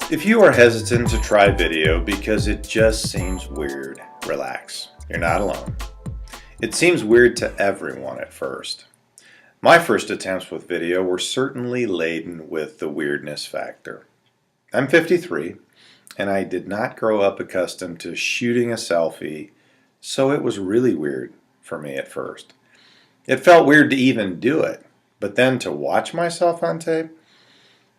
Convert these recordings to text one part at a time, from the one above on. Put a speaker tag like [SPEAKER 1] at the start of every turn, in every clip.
[SPEAKER 1] If you are hesitant to try video because it just seems weird, relax. You're not alone. It seems weird to everyone at first. My first attempts with video were certainly laden with the weirdness factor. I'm 53, and I did not grow up accustomed to shooting a selfie, so it was really weird for me at first. It felt weird to even do it, but then to watch myself on tape,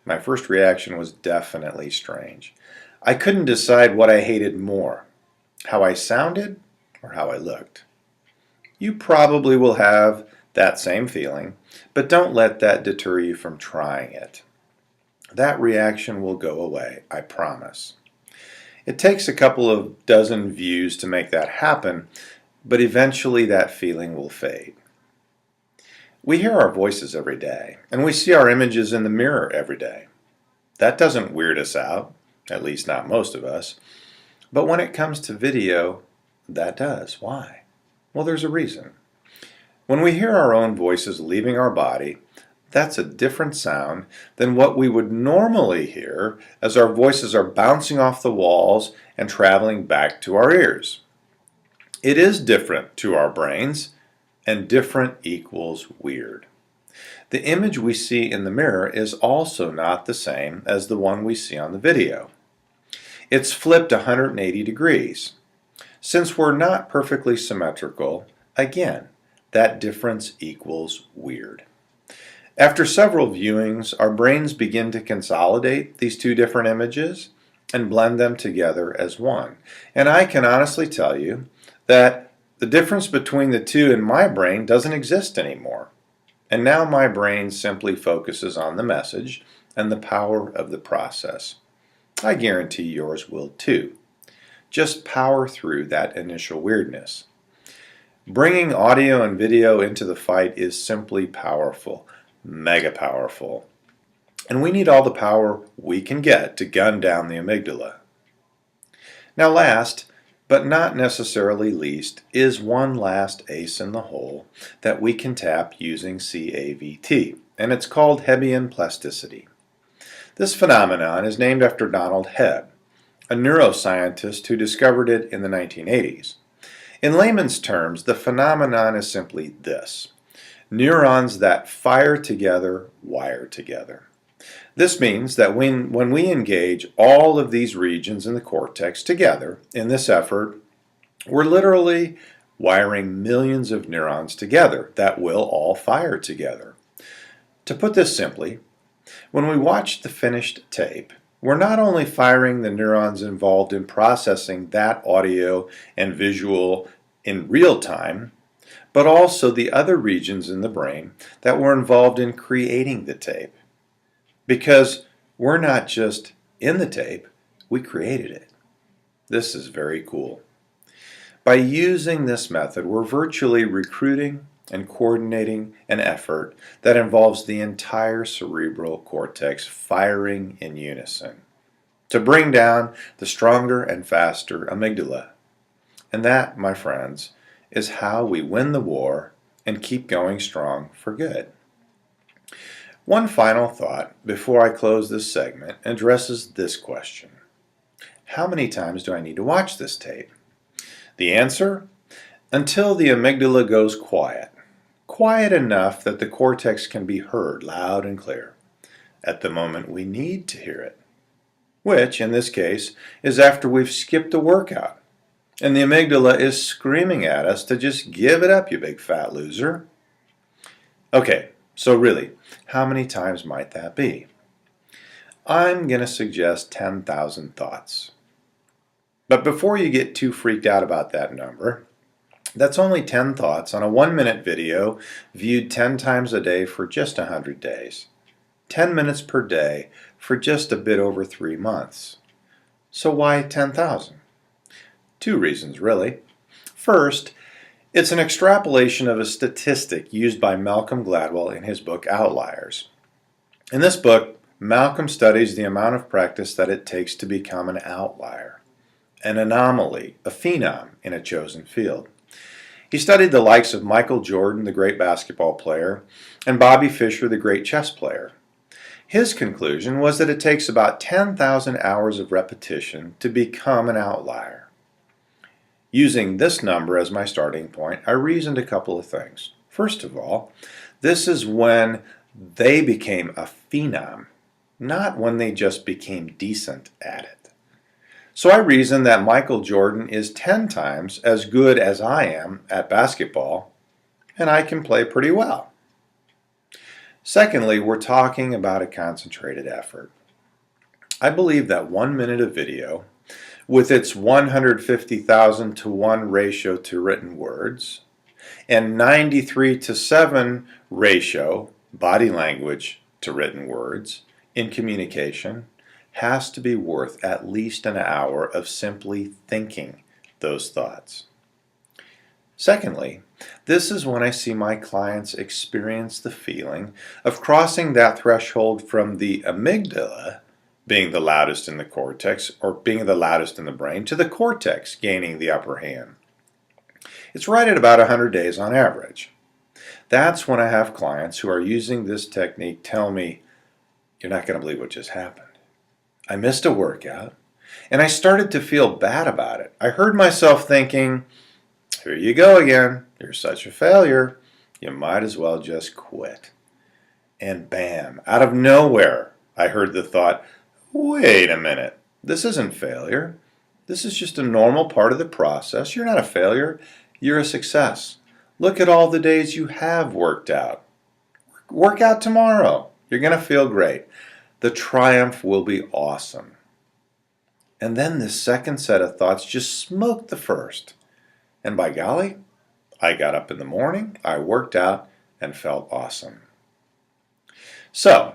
[SPEAKER 1] my first reaction was definitely strange. I couldn't decide what I hated more, how I sounded or how I looked. You probably will have that same feeling, but don't let that deter you from trying it. That reaction will go away, I promise. It takes a couple of dozen views to make that happen, but eventually that feeling will fade. We hear our voices every day, and we see our images in the mirror every day. That doesn't weird us out, at least not most of us. But when it comes to video, that does. Why? Well, there's a reason. When we hear our own voices leaving our body, that's a different sound than what we would normally hear as our voices are bouncing off the walls and traveling back to our ears. It is different to our brains, and different equals weird. The image we see in the mirror is also not the same as the one we see on the video. It's flipped 180 degrees. Since we're not perfectly symmetrical, again, that difference equals weird. After several viewings, our brains begin to consolidate these two different images and blend them together as one. And I can honestly tell you that the difference between the two in my brain doesn't exist anymore. And now my brain simply focuses on the message and the power of the process. I guarantee yours will too. Just power through that initial weirdness. Bringing audio and video into the fight is simply powerful, mega powerful. And we need all the power we can get to gun down the amygdala. Now last, but not necessarily least, is one last ace in the hole that we can tap using CAVT, and it's called Hebbian plasticity. This phenomenon is named after Donald Hebb, a neuroscientist who discovered it in the 1980s. In layman's terms, the phenomenon is simply this: neurons that fire together wire together. This means that when we engage all of these regions in the cortex together in this effort, we're literally wiring millions of neurons together that will all fire together. To put this simply, when we watch the finished tape, we're not only firing the neurons involved in processing that audio and visual in real time, but also the other regions in the brain that were involved in creating the tape. Because we're not just in the tape, we created it. This is very cool. By using this method, we're virtually recruiting and coordinating an effort that involves the entire cerebral cortex firing in unison to bring down the stronger and faster amygdala. And that, my friends, is how we win the war and keep going strong for good. One final thought before I close this segment addresses this question. How many times do I need to watch this tape? The answer? Until the amygdala goes quiet. Quiet enough that the cortex can be heard loud and clear at the moment we need to hear it. Which, in this case, is after we've skipped a workout and the amygdala is screaming at us to just give it up, you big fat loser. Okay. So really, how many times might that be? I'm going to suggest 10,000 thoughts. But before you get too freaked out about that number, that's only 10 thoughts on a 1-minute video viewed 10 times a day for just 100 days. 10 minutes per day for just a bit over 3 months. So why 10,000? Two reasons, really. First, it's an extrapolation of a statistic used by Malcolm Gladwell in his book Outliers. In this book, Malcolm studies the amount of practice that it takes to become an outlier, an anomaly, a phenom in a chosen field. He studied the likes of Michael Jordan, the great basketball player, and Bobby Fischer, the great chess player. His conclusion was that it takes about 10,000 hours of repetition to become an outlier. Using this number as my starting point, I reasoned a couple of things. First of all, this is when they became a phenom, not when they just became decent at it. So I reasoned that Michael Jordan is 10 times as good as I am at basketball, and I can play pretty well. Secondly, we're talking about a concentrated effort. I believe that 1 minute of video, with its 150,000 to 1 ratio to written words, and 93 to 7 ratio body language to written words in communication, has to be worth at least an hour of simply thinking those thoughts. Secondly, this is when I see my clients experience the feeling of crossing that threshold from the amygdala, being the loudest in the cortex, or being the loudest in the brain, to the cortex gaining the upper hand. It's right at about 100 days on average. That's when I have clients who are using this technique tell me, "You're not going to believe what just happened. I missed a workout, and I started to feel bad about it. I heard myself thinking, 'Here you go again. You're such a failure. You might as well just quit.' And bam, out of nowhere, I heard the thought, 'Wait a minute. This isn't failure. This is just a normal part of the process. You're not a failure. You're a success. Look at all the days you have worked out. Work out tomorrow. You're going to feel great. The triumph will be awesome.' And then this second set of thoughts just smoked the first. And by golly, I got up in the morning, I worked out, and felt awesome." So,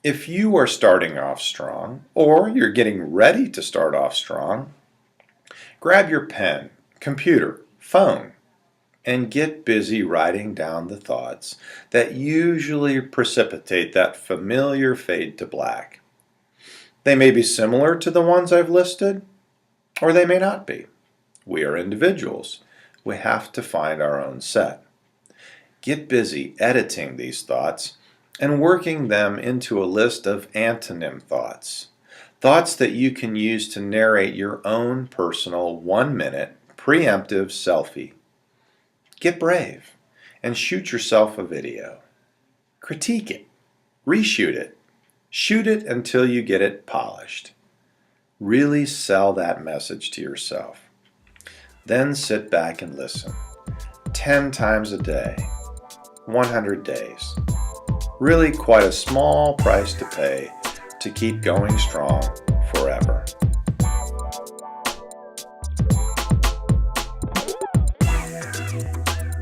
[SPEAKER 1] if you are starting off strong, or you're getting ready to start off strong, grab your pen, computer, phone, and get busy writing down the thoughts that usually precipitate that familiar fade to black. They may be similar to the ones I've listed, or they may not be. We are individuals. We have to find our own set. Get busy editing these thoughts and working them into a list of antonym thoughts. Thoughts that you can use to narrate your own personal 1-minute preemptive selfie. Get brave and shoot yourself a video. Critique it. Reshoot it. Shoot it until you get it polished. Really sell that message to yourself. Then sit back and listen. 10 times a day. 100 days. Really quite a small price to pay to keep going strong forever.